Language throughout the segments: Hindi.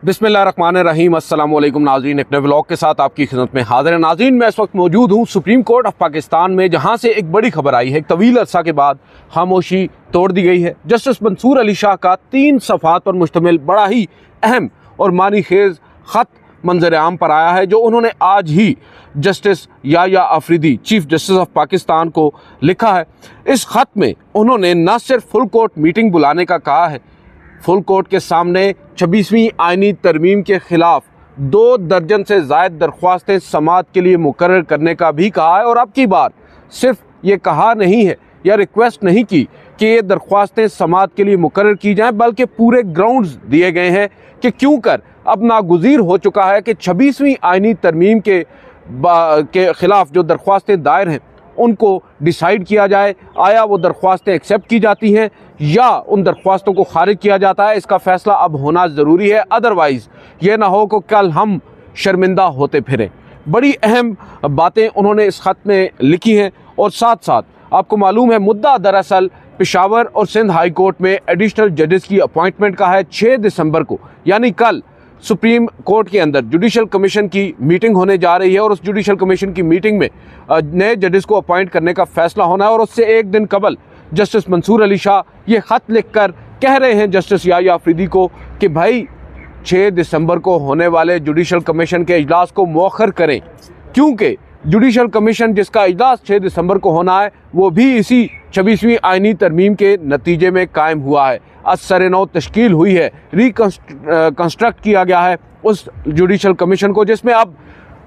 बिस्मिल्लाहिर्रहमानिर्रहीम। अस्सलाम वालेकुम नाज़रीन, एक नए व्लॉग के साथ आपकी खिदमत में हाज़िर है। नाज़रीन, मैं इस वक्त मौजूद हूँ सुप्रीम कोर्ट ऑफ पाकिस्तान में, जहाँ से एक बड़ी खबर आई है। एक तवील अरसा के बाद खामोशी तोड़ दी गई है। जस्टिस मंसूर अली शाह का 3 सफ़हात पर मुश्तमिल बड़ा ही अहम और मानी खेज़ ख़त मंजर आम पर आया है, जो उन्होंने आज ही justice Yahya Afridi, chief justice of Pakistan को लिखा है। इस ख़त में उन्होंने न सिर्फ फुल कोर्ट मीटिंग बुलाने का कहा है, फुल कोर्ट के सामने 26वीं आइनी तरमीम के ख़िलाफ़ 2 दर्जन से ज़ायद दरख्वास्तें समाअत के लिए मुकर्रर करने का भी कहा है। और अब की बार सिर्फ ये कहा नहीं है या रिक्वेस्ट नहीं की कि ये दरख्वास्तें समाअत के लिए मुकर्रर की जाएं, बल्कि पूरे ग्राउंड्स दिए गए हैं कि क्यों कर अब नागुज़ीर हो चुका है कि 26वीं आइनी तरमीम के ख़िलाफ़ जो दरख्वास्तें दायर हैं उनको डिसाइड किया जाए। आया वो दरख्वास्तें एक्सेप्ट की जाती हैं या उन दरख्वास्तों को खारिज किया जाता है। इसका फ़ैसला अब होना ज़रूरी है, अदरवाइज़ ये ना हो कि कल हम शर्मिंदा होते फिरें। बड़ी अहम बातें उन्होंने इस ख़त में लिखी हैं। और साथ साथ आपको मालूम है, मुद्दा दरअसल पेशावर और सिंध हाई कोर्ट में एडिशनल जजेस की अपॉइंटमेंट का है। 6 दिसंबर को यानी कल सुप्रीम कोर्ट के अंदर जुडिशल कमीशन की मीटिंग होने जा रही है और उस जुडिशल कमीशन की मीटिंग में नए जजेस को अपॉइंट करने का फ़ैसला होना है। और उससे एक दिन कबल जस्टिस मंसूर अली शाह ये ख़त लिखकर कह रहे हैं जस्टिस याह्या आफरीदी को कि भाई 6 दिसंबर को होने वाले जुडिशल कमीशन के इजलास को मौखर करें, क्योंकि जुडिशल कमीशन जिसका इजलास 6 दिसंबर को होना है वो भी इसी 26वीं आइनी तरमीम के नतीजे में कायम हुआ है। असर-ए-नौ तश्कील हुई है, कंस्ट्रक्ट किया गया है उस जुडिशल कमीशन को, जिसमें अब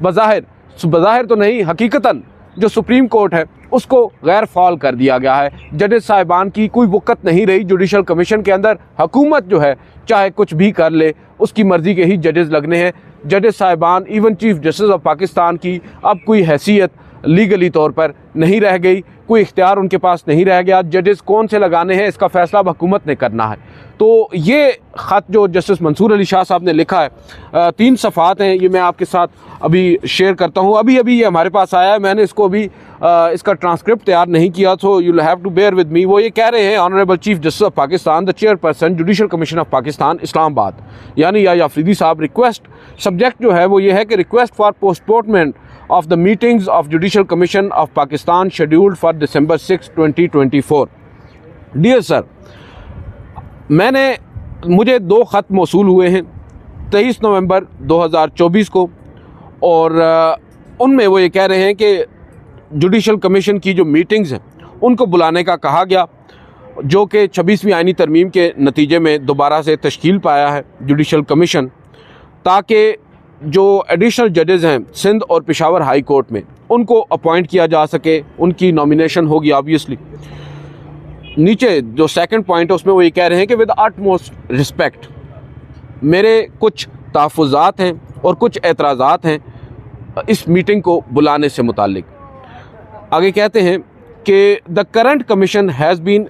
बज़ाहिर तो नहीं, हकीकतन जो सुप्रीम कोर्ट है उसको गैर फ़ाल कर दिया गया है। जजेस साहिबान की कोई वक़्त नहीं रही जुडिशल कमीशन के अंदर। हुकूमत जो है चाहे कुछ भी कर ले, उसकी मर्ज़ी के ही जजेस लगने हैं। जजेस साहिबान, even chief justice of Pakistan की अब कोई हैसियत लीगली तौर पर नहीं रह गई, कोई इख्तियार उनके पास नहीं रह गया। जजेस कौन से लगाने हैं इसका फ़ैसला अब हुकूमत ने करना है। तो ये ख़त जो जस्टिस मंसूर अली शाह साहब ने लिखा है, 3 सफ़हात हैं, ये मैं आपके साथ अभी शेयर करता हूँ। अभी ये हमारे पास आया है, मैंने इसको अभी इसका ट्रांसक्रिप्ट तैयार नहीं किया, so you will have to bear with me. वो ये कह रहे हैं, honourable chief justice of Pakistan, the chairperson judicial commission of Pakistan Islamabad, यानी याह्या आफरीदी साहब, रिक्वेस्ट सब्जेक्ट जो है वो ये है कि request for postponement of the meetings of Judicial Commission of Pakistan scheduled for December 6, 2024. Dear sir, मुझे 2 ख़त मौसूल हुए हैं 23 नवंबर 2024 को, और उनमें वो ये कह रहे हैं कि जुडिशल कमीशन की जो मीटिंग्स हैं उनको बुलाने का कहा गया, जो कि 26वीं आइनी तरमीम के नतीजे में दोबारा से तश्कील पाया है जुडिशल कमीशन, ताकि जो एडिशनल जजेस हैं सिंध और पेशावर हाई कोर्ट में उनको अपॉइंट किया जा सके। उनकी नॉमिनेशन होगी ऑब्वियसली। नीचे जो सेकंड पॉइंट है उसमें वो ये कह रहे हैं कि विद अटमोस्ट रिस्पेक्ट, मेरे कुछ तहफ़्फ़ुज़ात हैं और कुछ एतराज़ात हैं इस मीटिंग को बुलाने से मुताल्लिक। आगे कहते हैं कि the current commission has been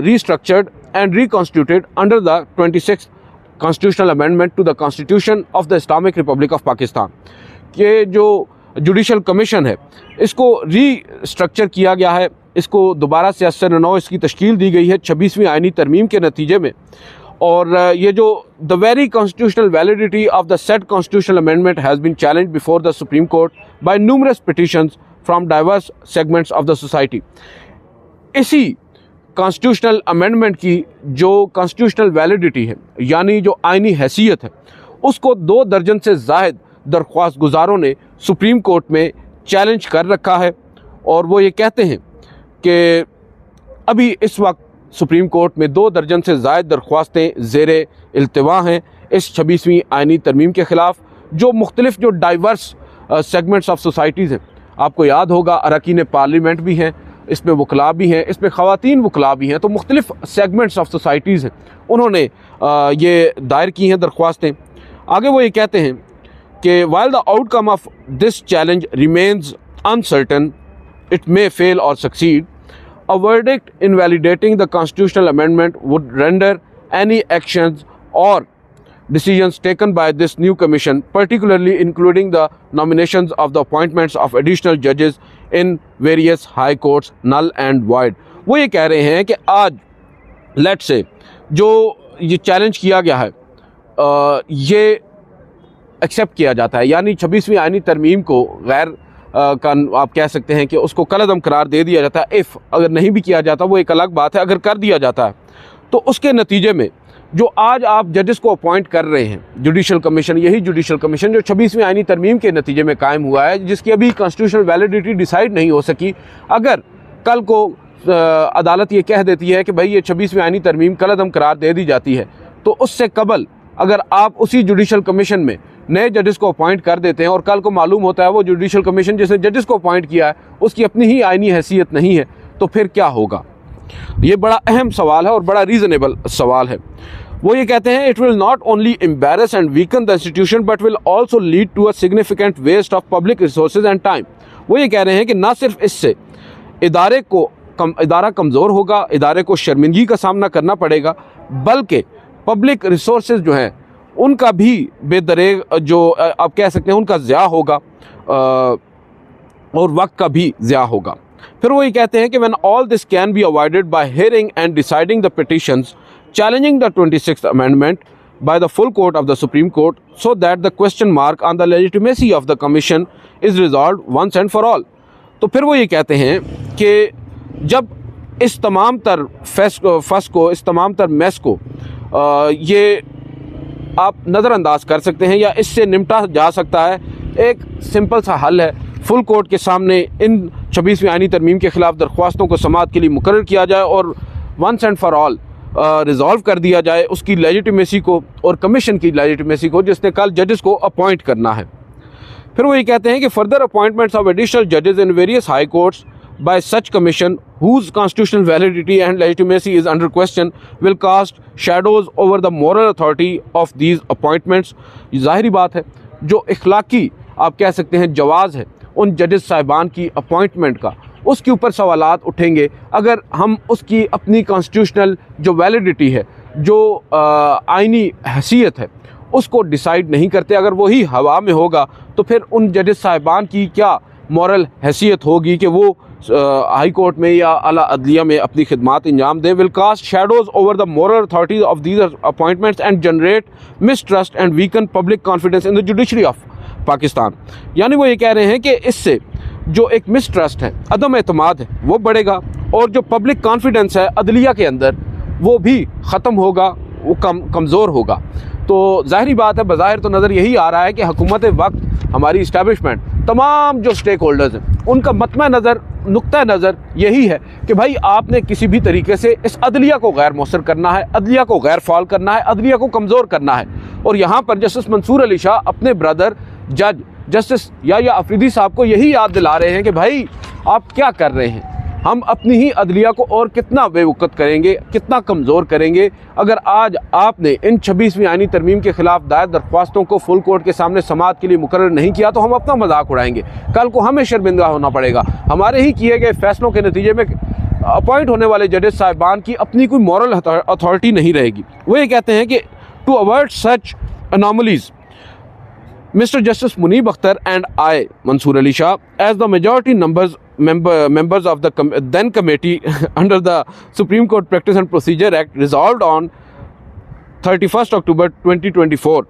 restructured and reconstituted under the 26th constitutional amendment to the constitution of the Islamic republic of Pakistan के जो जुडिशल कमीशन है इसको रीस्ट्रक्चर किया गया है। इसको दोबारा से असर-ए-नौ इसकी तश्कील दी गई है 26वीं आइनी तरमीम के नतीजे में। और ये जो the very constitutional validity of the said constitutional amendment has been challenged before the supreme court by numerous petitions from diverse segments of the society. इसी कॉन्स्टिट्यूशनल अमेंडमेंट की जो कॉन्स्टिट्यूशनल वैलिडिटी है, यानी जो आइनी हैसियत है, उसको 2 दर्जन से ज़ायद दरख्वास्त गुज़ारों ने सुप्रीम कोर्ट में चैलेंज कर रखा है। और वो ये कहते हैं कि अभी इस वक्त सुप्रीम कोर्ट में 2 दर्जन से ज़ायद दरख्वास्तें ज़ेरे इल्तिवा हैं इस 26वीं आइनी तरमीम के ख़िलाफ़, जो मुख्तलिफ़ जो डाइवर्स सेगमेंट्स ऑफ सोसाइटीज़ हैं। आपको याद होगा अरकान पार्लियामेंट भी हैं, इसमें वकला भी हैं, इसमें ख़वातीन वकला भी हैं, तो मुख्तलिफ़ सेगमेंट्स ऑफ सोसाइटीज़ हैं, उन्होंने ये दायर की हैं दरख्वास्तें। आगे वो ये कहते हैं कि while the outcome of this challenge remains uncertain, it may fail or succeed, a verdict invalidating the constitutional amendment would render any actions or decisions taken by this new commission, particularly including the nominations of the appointments of additional judges in various high courts, null and void. वो ये कह रहे हैं कि आज लेट से जो ये चैलेंज किया गया है ये एक्सेप्ट किया जाता है, यानी 26वीं आईनी तरमीम को गैर आप कह सकते हैं कि उसको कलअदम करार दे दिया जाता है। इफ़ अगर नहीं भी किया जाता वो एक अलग बात है, अगर कर दिया जाता है तो उसके नतीजे में जो आज आप जजेस को अपॉइंट कर रहे हैं, जुडिशल कमीशन, यही जुडिशल कमीशन जो 26वीं आईनी तरमीम के नतीजे में कायम हुआ है, जिसकी अभी कॉन्स्टिट्यूशनल वैलिडिटी डिसाइड नहीं हो सकी, अगर कल को अदालत ये कह देती है कि भाई ये 26वीं आईनी तरमीम कलअदम करार दे दी जाती है, तो उससे कबल अगर आप उसी जुडिशल कमीशन में नए जजेस को अपॉइंट कर देते हैं और कल को मालूम होता है वो जुडिशल कमीशन जिसने जजेस को अपॉइंट किया है उसकी अपनी ही आईनी हैसियत नहीं है, तो फिर क्या होगा? ये बड़ा अहम सवाल है और बड़ा रीज़नेबल सवाल है। वो ये कहते हैं it will not only embarrass and weaken the institution but will also lead to a significant waste of public resources and time. वो ये कह रहे हैं कि ना सिर्फ इससे इदारा कमज़ोर होगा, इदारे को शर्मिंदगी का सामना करना पड़ेगा, बल्कि पब्लिक रिसोर्सेज जो हैं उनका भी बेदरेग जो आप कह सकते हैं उनका ज़िया होगा और वक्त का भी ज़िया होगा। फिर वो ये कहते हैं कि when all this can be avoided by hearing and deciding the petitions challenging the 26th amendment by the full court of the Supreme Court so that the question mark on the legitimacy of the commission is resolved once and for all। तो फिर वो ये कहते हैं कि जब इस तमाम तर फस को, इस तमाम तर मैस को ये आप नज़रअंदाज कर सकते हैं या इससे निपटा जा सकता है, एक सिंपल सा हल है, फुल कोर्ट के सामने इन 26वीं आईनी तरमीम के ख़िलाफ़ दरख्वास्तों को समाअत के लिए मुकर्रर किया जाए और once and for all resolve कर दिया जाए उसकी लेजिटिमेसी को और कमीशन की लेजिटिमेसी को जिसने कल जजेस को अपॉइंट करना है। फिर वो ये कहते हैं कि फर्दर अपॉइंटमेंट्स ऑफ एडिशनल जजेस in various high courts by such commission whose constitutional validity and legitimacy is under question will cast shadows over the moral authority of these appointments. ज़ाहिरी बात है जो इखलाकी आप कह सकते हैं जवाज़ है उन जजेस साहिबान की अपॉइंटमेंट का, उसके ऊपर सवालात उठेंगे अगर हम उसकी अपनी कॉन्स्टिट्यूशनल जो वैलिडिटी है, जो आइनी हैसियत है, उसको डिसाइड नहीं करते। अगर वही हवा में होगा तो फिर उन जजेस साहिबान की क्या मॉरल हैसियत होगी कि वो हाई कोर्ट में या आला अदलिया में अपनी खिदमात अंजाम दें। Will cast shadows over the moral authority of these appointments and generate mistrust and weaken public confidence in the judiciary of Pakistan. यानी वो ये कह रहे हैं कि इससे जो एक मिसट्रस्ट है, अदम एतमाद है, वो बढ़ेगा और जो पब्लिक कॉन्फिडेंस है अदलिया के अंदर वो भी ख़त्म होगा, वो कमज़ोर होगा। तो ज़ाहिरी बात है, बज़ाहिर तो नज़र यही आ रहा है कि हुकूमत वक्त, हमारी इस्टेब्लिशमेंट, तमाम जो स्टेक होल्डर्स हैं उनका मतमा नज़र, नुक्ता नज़र यही है कि भाई आपने किसी भी तरीके से इस अदलिया को गैर मौसर करना है, अदलिया को गैर फाल करना है, अदलिया को कमज़ोर करना है। और यहाँ पर जस्टिस मंसूर अली शाह अपने ब्रदर जज जस्टिस या अफरीदी साहब को यही याद दिला रहे हैं कि भाई आप क्या कर रहे हैं, हम अपनी ही अदलिया को और कितना बेवकूफ़ करेंगे, कितना कमज़ोर करेंगे अगर आज आपने इन 26वीं आईनी तरमीम के ख़िलाफ़ दायर दरख्वास्तों को फुल कोर्ट के सामने समाअत के लिए मुकर्रर नहीं किया तो हम अपना मजाक उड़ाएंगे, कल को हमें शर्मिंदा होना पड़ेगा। हमारे ही किए गए फैसलों के नतीजे में अपॉइंट होने वाले जजेस साहिबान की अपनी कोई मॉरल अथॉरिटी नहीं रहेगी। वो ये कहते हैं कि to avoid such anomalies Mr. Justice Muneeb Akhtar and I, Mansoor Ali Shah, as the majority members of the then committee under the Supreme Court Practice and Procedure Act, resolved on 31st October 2024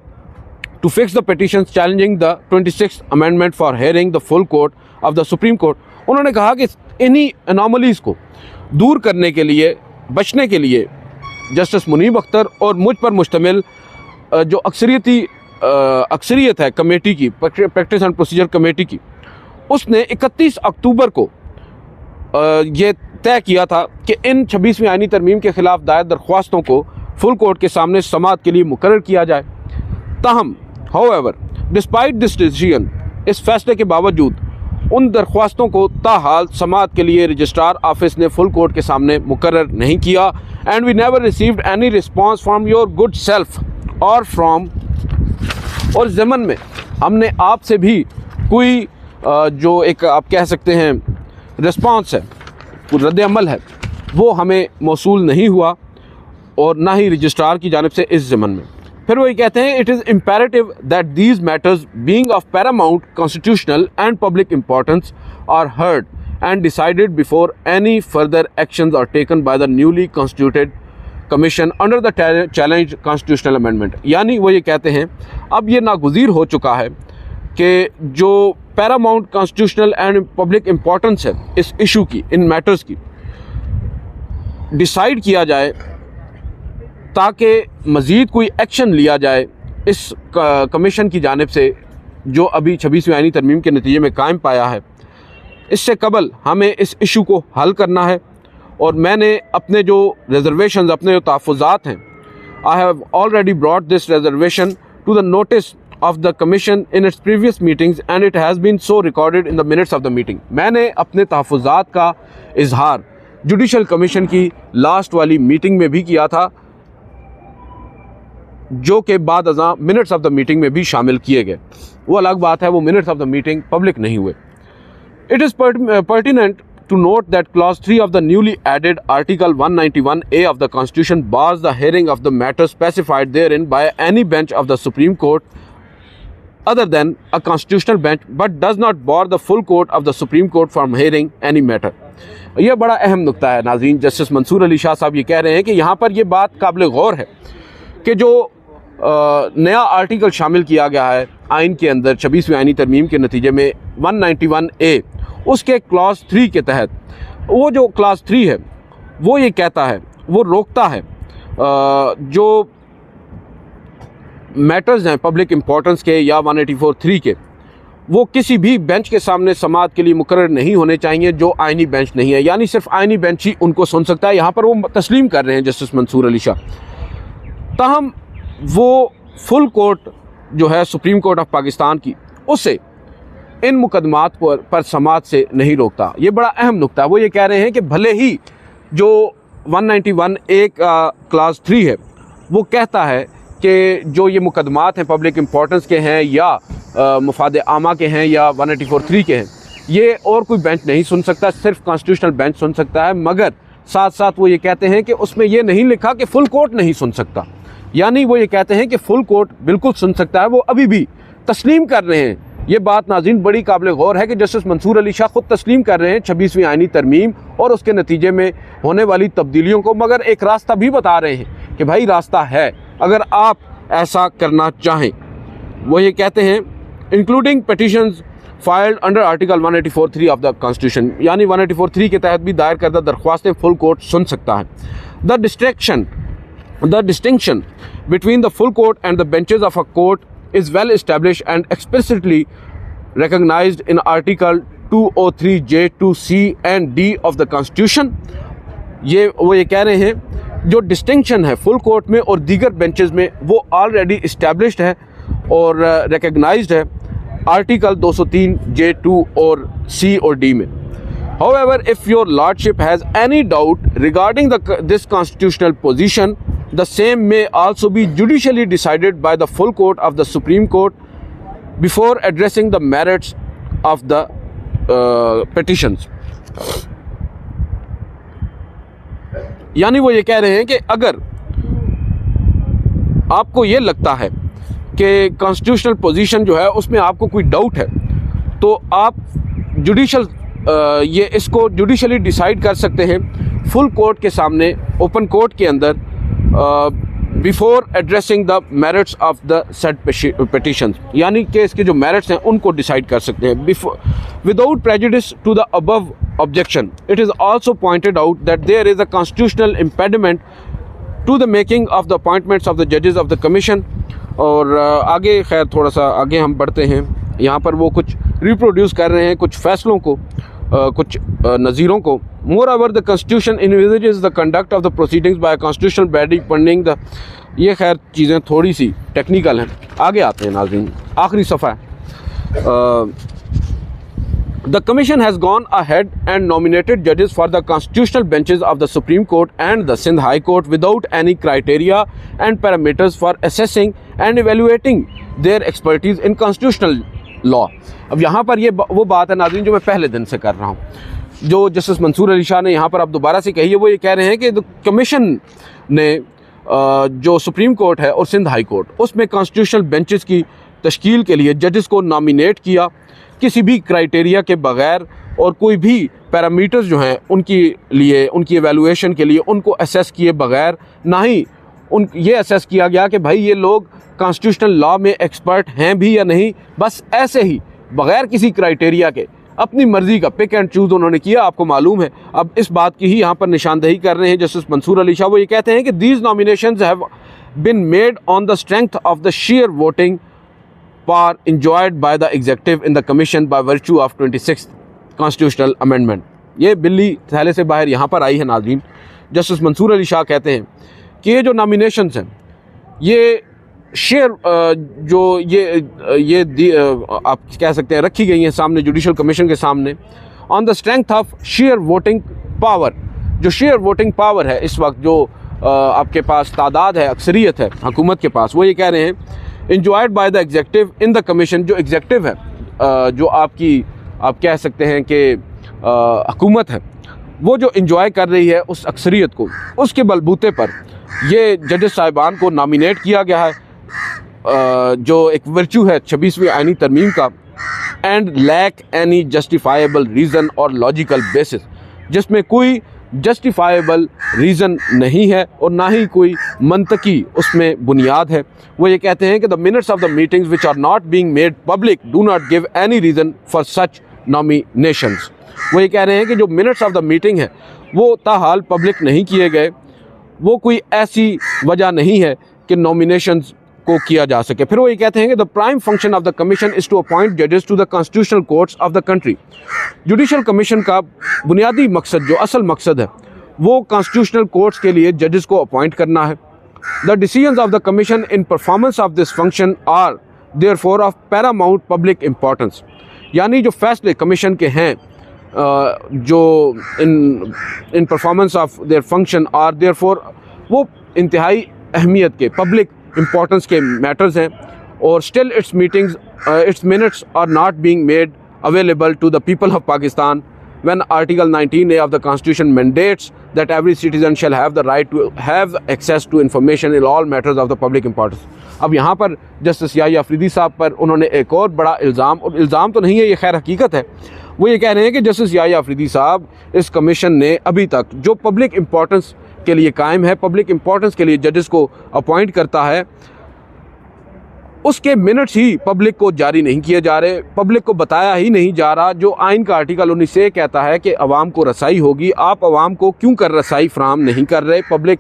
to fix the petitions challenging the 26th Amendment for hearing the full court of the Supreme Court। उन्होंने कहा कि इन्हीं अनोमलीज़ को दूर करने के लिए, बचने के लिए जस्टिस मुनीब अख्तर और मुझ पर मुश्तमिल जो अक्सरियत है कमेटी की, प्रैक्टिस एंड प्रोसीजर कमेटी की, उसने 31 अक्टूबर को ये तय किया था कि इन 26वीं आईनी तरमीम के ख़िलाफ़ दायर दरख्वास्तों को फुल कोर्ट के सामने समाअत के लिए मुकर्रर किया जाए। ताहम हाउएवर डिस्पाइट दिस डिसीजन, इस फैसले के बावजूद उन दरख्वास्तों को ताहाल समाअत के लिए रजिस्ट्रार ऑफिस ने फुल कोर्ट के सामने मुकर्रर नहीं किया। And we never received any response from your good self और फ्राम, और ज़मन में हमने आपसे भी कोई जो एक आप कह सकते हैं रिस्पांस है, रद्द अमल है, वो हमें मौसूल नहीं हुआ और ना ही रजिस्ट्रार की जानिब से इस ज़मन में। फिर वो ये कहते हैं it is imperative that these matters being of paramount constitutional and public importance are heard and decided before any further actions are taken by the newly constituted commission under the challenge constitutional amendment. यानी वो ये कहते हैं अब ये नागुज़ीर हो चुका है कि जो Paramount constitutional and public importance है इस इशू की, इन मैटर्स की, डिसाइड किया जाए ताकि मज़ीद कोई एक्शन लिया जाए इस कमीशन की जानिब से जो अभी 26वीं आईनी तरमीम के नतीजे में कायम पाया है। इससे कबल हमें इस इशू को हल करना है और मैंने अपने जो रिजर्वेशन, अपने जो तहफ़्फ़ुज़ात हैं, I have already brought this reservation to the notice of the commission in its previous meetings and it has been so recorded in the minutes of the meeting। मैंने अपने तहफ़्फ़ुज़ात का इजहार जुडिशल कमीशन की लास्ट वाली मीटिंग में भी किया था, जो कि बाद अज़ां मिनट्स ऑफ द मीटिंग में भी शामिल किए गए। वो अलग बात है, वो minutes of the meeting public नहीं हुए। It is pertinent to note that clause 3 of the newly added article 191A of the constitution bars the hearing of the matter specified therein by any bench of the Supreme Court other than a constitutional bench but does not bar the full court of the Supreme Court from hearing any matter। यह बड़ा अहम नुक्ता है नाज़रीन। जस्टिस मंसूर अली शाह साहब ये कह रहे हैं कि यहाँ पर यह बात काबिल गौर है कि जो नया आर्टिकल शामिल किया गया है आइन के अंदर 26वीं आइनी तरमीम के नतीजे में 191A, उसके क्लास 3 के तहत वो जो क्लास 3 है वो ये कहता है, वो रोकता है जो मैटर्स हैं पब्लिक इम्पोर्टेंस के या 184(3) के, वो किसी भी बेंच के सामने समाअत के लिए मुकर्रर नहीं होने चाहिए जो आइनी बेंच नहीं है। यानी सिर्फ आइनी बेंच ही उनको सुन सकता है। यहाँ पर वो तस्लीम कर रहे हैं जस्टिस मंसूर अली शाह। ताहम वो फुल कोर्ट जो है सुप्रीम कोर्ट ऑफ पाकिस्तान की, उसे इन मुकदमात पर समाअत से नहीं रोकता। ये बड़ा अहम नुक्ता है। वो ये कह रहे हैं कि भले ही जो 191A का क्लास 3 है वो कहता है कि जो ये मुकदमात हैं पब्लिक इम्पोर्टेंस के हैं या मुफाद आमा के हैं या 184(3) के हैं, ये और कोई बेंच नहीं सुन सकता, सिर्फ कॉन्स्टिट्यूशनल बेंच सुन सकता है। मगर साथ साथ वो ये कहते हैं कि उसमें ये नहीं लिखा कि फुल कोर्ट नहीं सुन सकता। यानी वो ये कहते हैं कि फुल कोर्ट बिल्कुल सुन सकता है। वो अभी भी तस्लीम कर रहे हैं। ये बात नाज़रीन बड़ी काबिल गौर है कि जस्टिस मंसूर अली शाह खुद तस्लीम कर रहे हैं 26वीं आइनी तरमीम और उसके नतीजे में होने वाली तब्दीलियों को, मगर एक रास्ता भी बता रहे हैं कि भाई रास्ता है अगर आप ऐसा करना चाहें। वो ये कहते हैं including petitions filed under article 184(3) of the constitution, यानी 184(3) के तहत भी दायर करदा दरख्वास्तें फुल कोर्ट सुन सकता है। The distinction between the full court and the benches of a court is well established and explicitly recognized in Article 203(j)(2)(c) and D of the Constitution। वो ये कह रहे हैं जो डिस्टिंक्शन है फुल कोर्ट में और दीगर बेंचेस में वो ऑलरेडी इस्टेब्लिश्ड है और रिकग्नाइज्ड है आर्टिकल 203(j)(2) और C और D में। However, if your lordship has any doubt regarding this constitutional position, the same may also be judicially decided by the full court of the Supreme Court before addressing the merits of the petitions। यानी वो ये कह रहे हैं कि अगर आपको ये लगता है कि कॉन्स्टिट्यूशनल पोजीशन जो है उसमें आपको कोई डाउट है तो आप जुडिशल ये इसको जुडिशली डिसाइड कर सकते हैं फुल कोर्ट के सामने, ओपन कोर्ट के अंदर, before addressing the merits of the set petitions. यानी कि इसके जो मेरिट्स हैं उनको डिसाइड कर सकते हैं without prejudice to the above objection. It is also pointed out that there is a constitutional impediment to the making of the appointments of the जजेस ऑफ द कमीशन। और आगे खैर थोड़ा सा आगे हम बढ़ते हैं। यहाँ पर वो कुछ रिप्रोड्यूस कर रहे हैं कुछ फैसलों को, कुछ नज़ीरों को। Moreover the constitution envisages the conduct of the proceedings by constitutional body pending the, ये खैर चीज़ें थोड़ी सी टेक्निकल हैं। आगे आते हैं नाज़रीन, आखिरी सफ़ा है। The Commission has gone ahead and nominated judges for the constitutional benches of the Supreme Court and the Sindh High Court without any criteria and parameters for assessing and evaluating their expertise in constitutional law। अब यहाँ पर ये वो बात है नाज़रीन जो मैं पहले दिन से कर रहा हूँ, जो जस्टिस मंसूर अली शाह ने यहाँ पर अब दोबारा से कही है। वो ये कह रहे हैं कि कमीशन ने जो सुप्रीम कोर्ट है और सिंध हाई कोर्ट, उसमें कॉन्स्टिट्यूशनल बेंचेस की तश्कील के लिए जजेस को नॉमिनेट किया किसी भी क्राइटेरिया के बगैर, और कोई भी पैरामीटर्स जो हैं उनकी लिए, उनकी एवेलुएशन के लिए उनको असेस किए बगैर ना ही ये असेस किया गया कि भाई ये लोग कॉन्स्टिट्यूशनल लॉ में एक्सपर्ट हैं भी या नहीं। बस ऐसे ही बग़ैर किसी क्राइटेरिया के अपनी मर्ज़ी का पिक एंड चूज़ उन्होंने किया, आपको मालूम है। अब इस बात की ही यहाँ पर निशानदेही कर रहे हैं जस्टिस मंसूर अली शाह। वो ये कहते हैं कि these nominations have been made on the strength of the share voting power enjoyed by the executive in the commission by virtue of 26th constitutional amendment। ये बिल्ली थैले से बाहर यहाँ पर आई है नाज़रीन। जस्टिस मंसूर अली शाह कहते हैं कि ये जो नॉमिनेशंस हैं ये शेयर जो ये आप कह सकते हैं रखी गई हैं सामने जुडिशल कमीशन के सामने on the strength of share voting power. जो शेयर वोटिंग पावर है इस वक्त जो आपके पास तादाद है, अक्सरियत है हुकूमत के पास, वो ये कह रहे हैं enjoyed by the executive in the commission। जो एग्जेक्टिव है जो आप कह सकते हैं कि हुकूमत है, वो जो इंजॉय कर रही है उस अक्सरियत को, उसके बलबूते पर ये जजेस साहिबान को नॉमिनेट किया गया है, जो एक वर्चू है 26वीं आईनी तरमीम का, and lack any justifiable reason और लॉजिकल बेसिस, जिसमें कोई जस्टिफाइबल रीज़न नहीं है और ना ही कोई मंतकी उसमें बुनियाद है। वो ये कहते हैं कि the minutes of the meetings which are not being made public do not give any reason for such nominations. वो ये कह रहे हैं कि जो मिनट्स ऑफ द मीटिंग है वो ताहाल पब्लिक नहीं किए गए, वो कोई ऐसी वजह नहीं है कि नॉमिनेशंस को किया जा सके। फिर वो ये कहते हैं कि the prime function of the commission is to appoint जजेस to the constitutional courts of the country. Judicial commission का बुनियादी मकसद, जो असल मकसद है, वो कॉन्स्टिट्यूशनल कोर्ट्स के लिए जजेस को अपॉइंट करना है। The decisions of the commission in performance of this function are therefore of paramount public importance. यानी जो फैसले कमीशन के हैं जो in performance of their function are therefore, वो इंतहाई अहमियत के पब्लिक इंपॉर्टेंस के मैटर्स हैं, और still its meetings its minutes are not being made available to the people of Pakistan when Article 19A of the Constitution mandates that every citizen shall have the right to have access to information in all matters of the public importance। अब यहाँ पर जस्टिस याहिया अफरीदी साहब पर उन्होंने एक और बड़ा इल्ज़ाम, और इल्ज़ाम तो नहीं है, ये खैर हकीकत है, वो ये कह रहे हैं कि जस्टिस याहिया अफरीदी साहब, इस कमीशन ने अभी तक जो पब्लिक इंपॉर्टेंस के लिए कायम है, पब्लिक इंपॉर्टेंस के लिए जजेस को अपॉइंट करता है, उसके मिनट्स ही पब्लिक को जारी नहीं किए जा रहे, पब्लिक को बताया ही नहीं जा रहा। जो आइन का आर्टिकल 19 से कहता है कि अवाम को रसाई होगी, आप अवाम को क्यों कर रसाई फराहम नहीं कर रहे, पब्लिक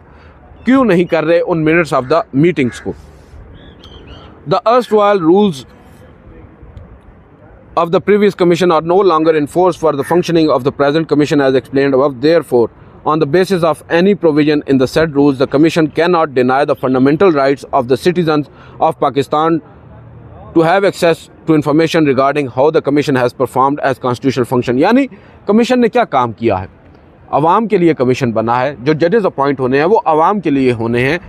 क्यों नहीं कर रहे उन मिनट्स ऑफ द मीटिंग्स को। The erstwhile rules of the previous commission are no longer enforced for the functioning of the present commission as explained above। Therefore, on the basis of any provision in the said rules, the commission cannot deny the fundamental rights of the citizens of Pakistan to have access to information regarding how the commission has performed as constitutional function। यानी कमीशन ने क्या काम किया है, अवाम के लिए कमीशन बना है, जो जजेस अपॉइंट होने हैं वो अवाम के लिए होने हैं,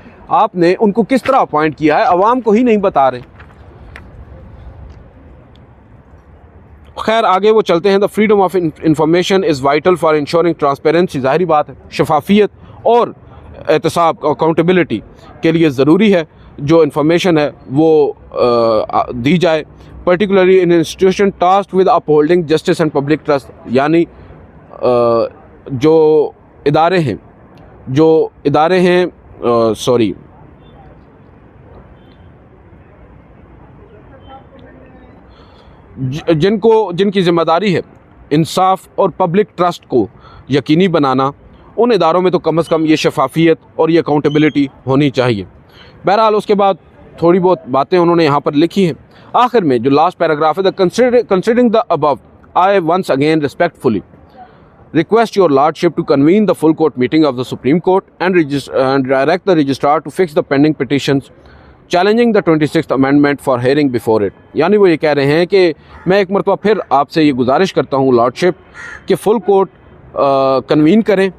आपने उनको किस तरह अपॉइंट किया है अवाम को ही नहीं बता रहे। खैर आगे वो चलते हैं। The freedom of information is vital for ensuring transparency. ज़ाहिर बात है, शफाफियत और एहतसाब, अकाउंटेबिलिटी के लिए ज़रूरी है जो इंफॉर्मेशन है वो दी जाए, particularly in institution tasked with upholding justice and public trust. यानी जो इदारे हैं जिनकी ज़िम्मेदारी है इंसाफ और पब्लिक ट्रस्ट को यकीनी बनाना, उन इदारों में तो कम से कम ये शफाफियत और ये अकाउंटेबिलिटी होनी चाहिए। बहरहाल उसके बाद थोड़ी बहुत बातें उन्होंने यहाँ पर लिखी हैं। आखिर में जो लास्ट पैराग्राफ है, the considering the above, I once again respectfully request your lordship to convene the full court meeting of the Supreme Court and direct the registrar to fix the pending petitions challenging the 26th amendment for hearing before it। यानी वो ये कह रहे हैं कि मैं एक मरतबा फिर आपसे ये गुजारिश करता हूँ लॉर्डशिप कि फुल कोर्ट कन्वीन करें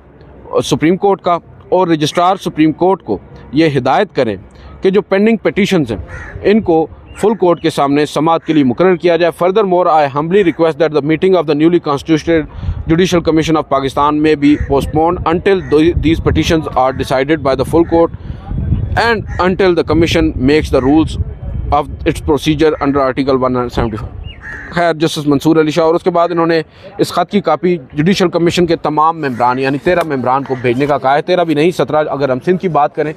सुप्रीम कोर्ट का, और रजिस्ट्रार सुप्रीम कोर्ट को ये हिदायत करें कि जो पेंडिंग पिटीशंस हैं इनको फुल कोर्ट के सामने समाअत के लिए मुकर्रर किया जाए। Furthermore I humbly request that the meeting of the newly constituted judicial commission of Pakistan में be postponed until these petitions are decided by the full court and until the commission makes the rules of its procedure under Article 175। खैर जस्टिस मंसूर अली शाह, और उसके बाद इन्होंने इस ख़त की कापी जुडिशल कमीशन के तमाम मेंबरान यानी 13 मेंबरान को भेजने का कहा है। 13 भी नहीं 17, अगर हम सिंध की बात करें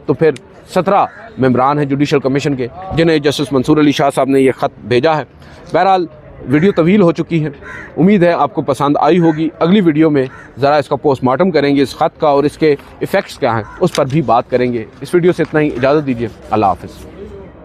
तो फिर 17 मेंबरान हैं जुडिशल कमीशन के जिन्हें जस्टिस मंसूर अली शाह साहब ने यह ख़त भेजा है। बहरहाल वीडियो तवील हो चुकी है, उम्मीद है आपको पसंद आई होगी। अगली वीडियो में ज़रा इसका पोस्टमार्टम करेंगे, इस ख़त का, और इसके इफ़ेक्ट्स क्या हैं उस पर भी बात करेंगे। इस वीडियो से इतना ही, इजाज़त दीजिए, अल्लाह हाफ़िज़।